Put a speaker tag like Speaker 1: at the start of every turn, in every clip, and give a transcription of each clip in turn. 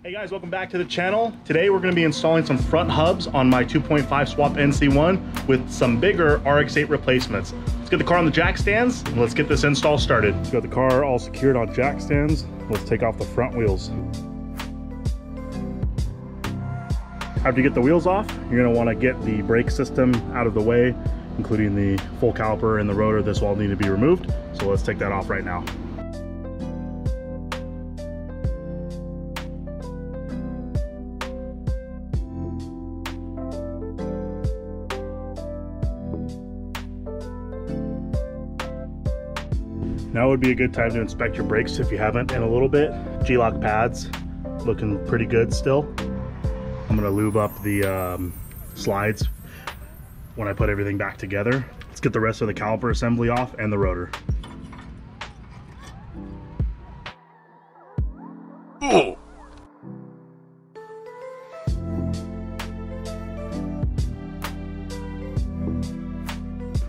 Speaker 1: Hey guys, welcome back to the channel. Today we're going to be installing some front hubs on my 2.5 Swap NC1 with some bigger RX8 replacements. Let's get the car on the jack stands and let's get this install started. Got the car all secured on jack stands. Let's take off the front wheels. After you get the wheels off, you're going to want to get the brake system out of the way, including the full caliper and the rotor. This will all need to be removed. So let's take that off right now. Now would be a good time to inspect your brakes if you haven't in a little bit. G-lock pads looking pretty good still. I'm gonna lube up the slides when I put everything back together. Let's get the rest of the caliper assembly off and the rotor. Oh.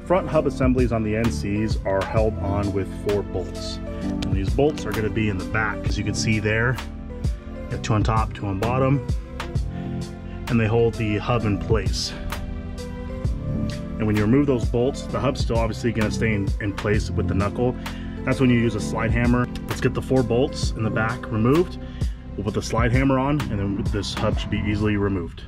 Speaker 1: Front hub assemblies on the NCs are held on with 4 bolts. And these bolts are going to be in the back. As you can see there, you have 2 on top, 2 on bottom, and they hold the hub in place. And when you remove those bolts, the hub's still obviously going to stay in place with the knuckle. That's when you use a slide hammer. Let's get the 4 bolts in the back removed. We'll put the slide hammer on, and then this hub should be easily removed.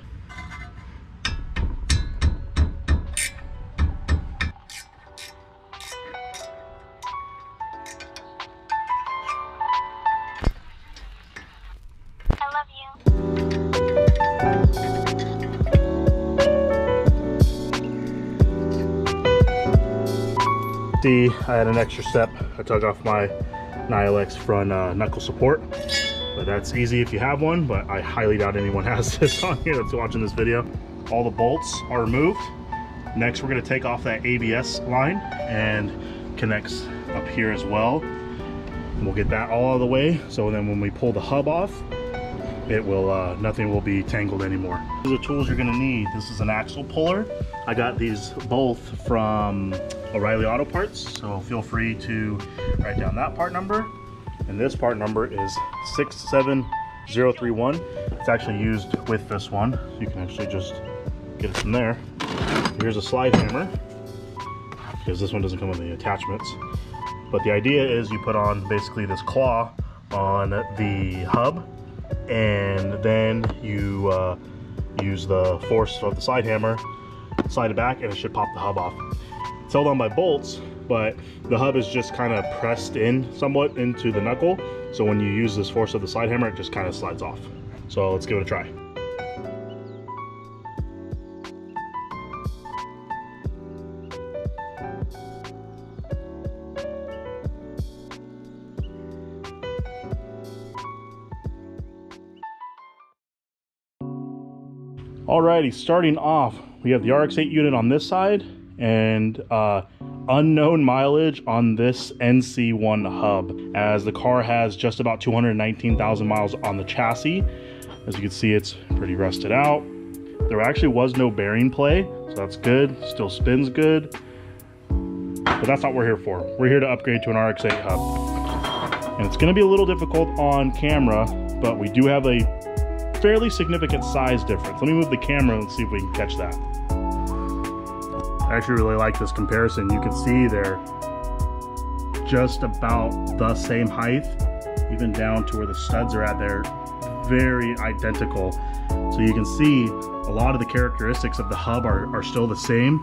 Speaker 1: See, I had an extra step. I took off my Nilex front knuckle support, but that's easy if you have one, but I highly doubt anyone has this on here that's watching this video. All the bolts are removed. Next, we're gonna take off that ABS line and connects up here as well. And we'll get that all out of the way, so then when we pull the hub off, it will nothing will be tangled anymore. These are the tools you're gonna need. This is an axle puller. I got these both from O'Reilly Auto Parts, so feel free to write down that part number. And this part number is 67031. It's actually used with this one. You can actually just get it from there. Here's a slide hammer, because this one doesn't come with the attachments. But the idea is you put on basically this claw on the hub, and then you use the force of the slide hammer, slide it back, and it should pop the hub off. It's held on by bolts, but the hub is just kind of pressed in somewhat into the knuckle. So when you use this force of the slide hammer, it just kind of slides off. So let's give it a try. Alrighty, starting off, we have the RX8 unit on this side and unknown mileage on this NC1 hub, as the car has just about 219,000 miles on the chassis. As you can see, it's pretty rusted out. There actually was no bearing play, so that's good. Still spins good, but that's not what we're here for. We're here to upgrade to an RX8 hub, and it's going to be a little difficult on camera, but we do have a fairly significant size difference. Let me move the camera and see if we can catch that. I actually really like this comparison. You can see they're just about the same height, even down to where the studs are at. They're very identical. So you can see a lot of the characteristics of the hub are still the same,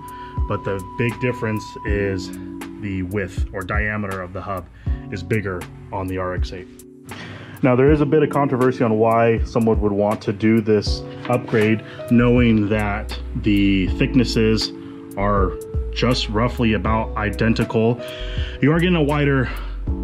Speaker 1: but the big difference is the width or diameter of the hub is bigger on the RX8. Now, there is a bit of controversy on why someone would want to do this upgrade, knowing that the thicknesses are just roughly about identical. You are getting a wider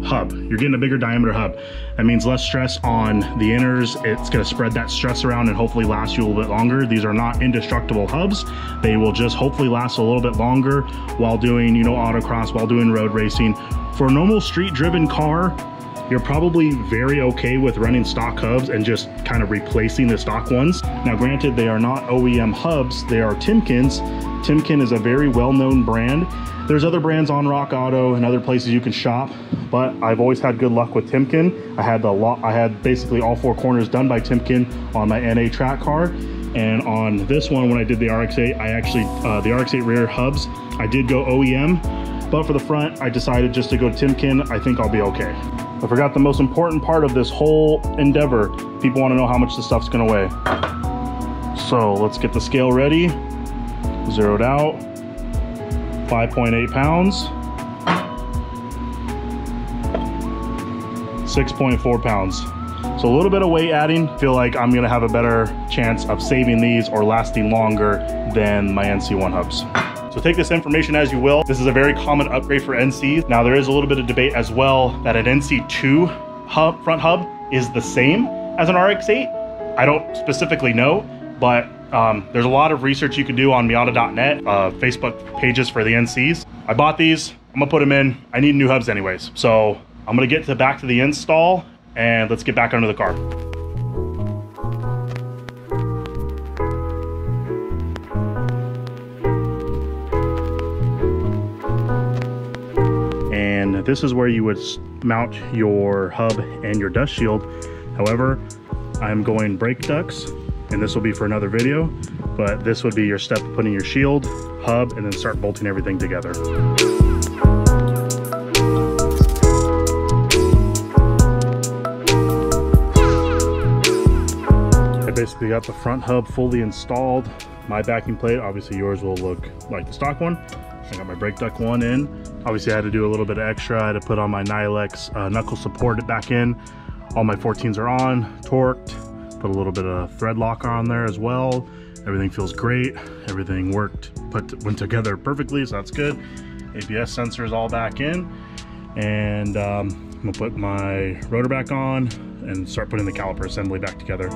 Speaker 1: hub. You're getting a bigger diameter hub. That means less stress on the inners. It's going to spread that stress around and hopefully last you a little bit longer. These are not indestructible hubs. They will just hopefully last a little bit longer while doing, autocross, while doing road racing. For a normal street driven car, you're probably very okay with running stock hubs and just kind of replacing the stock ones. Now granted, they are not OEM hubs, they are Timken's. Timken is a very well-known brand. There's other brands on Rock Auto and other places you can shop, but I've always had good luck with Timken. I had basically all 4 corners done by Timken on my NA track car. And on this one, when I did the RX8, I actually, the RX8 rear hubs, I did go OEM, but for the front, I decided just to go Timken. I think I'll be okay. I forgot the most important part of this whole endeavor. People want to know how much the stuff's gonna weigh. So let's get the scale ready. Zeroed out, 5.8 pounds, 6.4 pounds. So a little bit of weight adding. Feel like I'm gonna have a better chance of saving these or lasting longer than my NC1 hubs. So take this information as you will. This is a very common upgrade for NCs. Now there is a little bit of debate as well that an NC2 hub, front hub is the same as an RX8. I don't specifically know, but there's a lot of research you can do on Miata.net, Facebook pages for the NCs. I bought these, I'm gonna put them in. I need new hubs anyways. So I'm gonna get back to the install and let's get back under the car. And this is where you would mount your hub and your dust shield. However, I'm going brake ducts, and this will be for another video, but this would be your step of putting your shield, hub, and then start bolting everything together. I basically got the front hub fully installed. My backing plate, obviously yours will look like the stock one. I got my brake duct one in. Obviously I had to do a little bit of extra. I had to put on my Nilex knuckle support back in. All my 14s are on, torqued. Put a little bit of thread locker on there as well. Everything feels great. Everything went together perfectly, so that's good. ABS sensors all back in. And I'm gonna put my rotor back on and start putting the caliper assembly back together.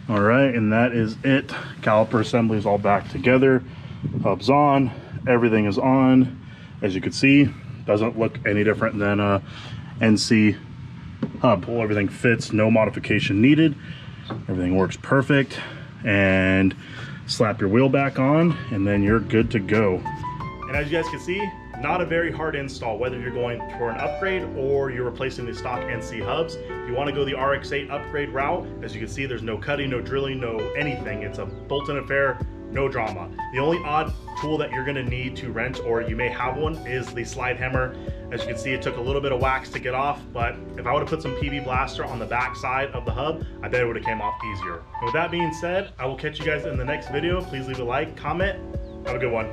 Speaker 1: All right, and that is it. Caliper assembly is all back together. Hub's on, everything is on. As you can see, doesn't look any different than a NC hub. Everything fits, no modification needed. Everything works perfect. And slap your wheel back on, and then you're good to go. And as you guys can see, not a very hard install, whether you're going for an upgrade or you're replacing the stock NC hubs. If you want to go the RX8 upgrade route, as you can see, there's no cutting, no drilling, no anything. It's a bolt-in affair, no drama. The only odd tool that you're gonna need to rent, or you may have one, is the slide hammer. As you can see, it took a little bit of wax to get off, but if I would have put some PV Blaster on the back side of the hub, I bet it would have came off easier. And with that being said, I will catch you guys in the next video. Please leave a like, comment, have a good one.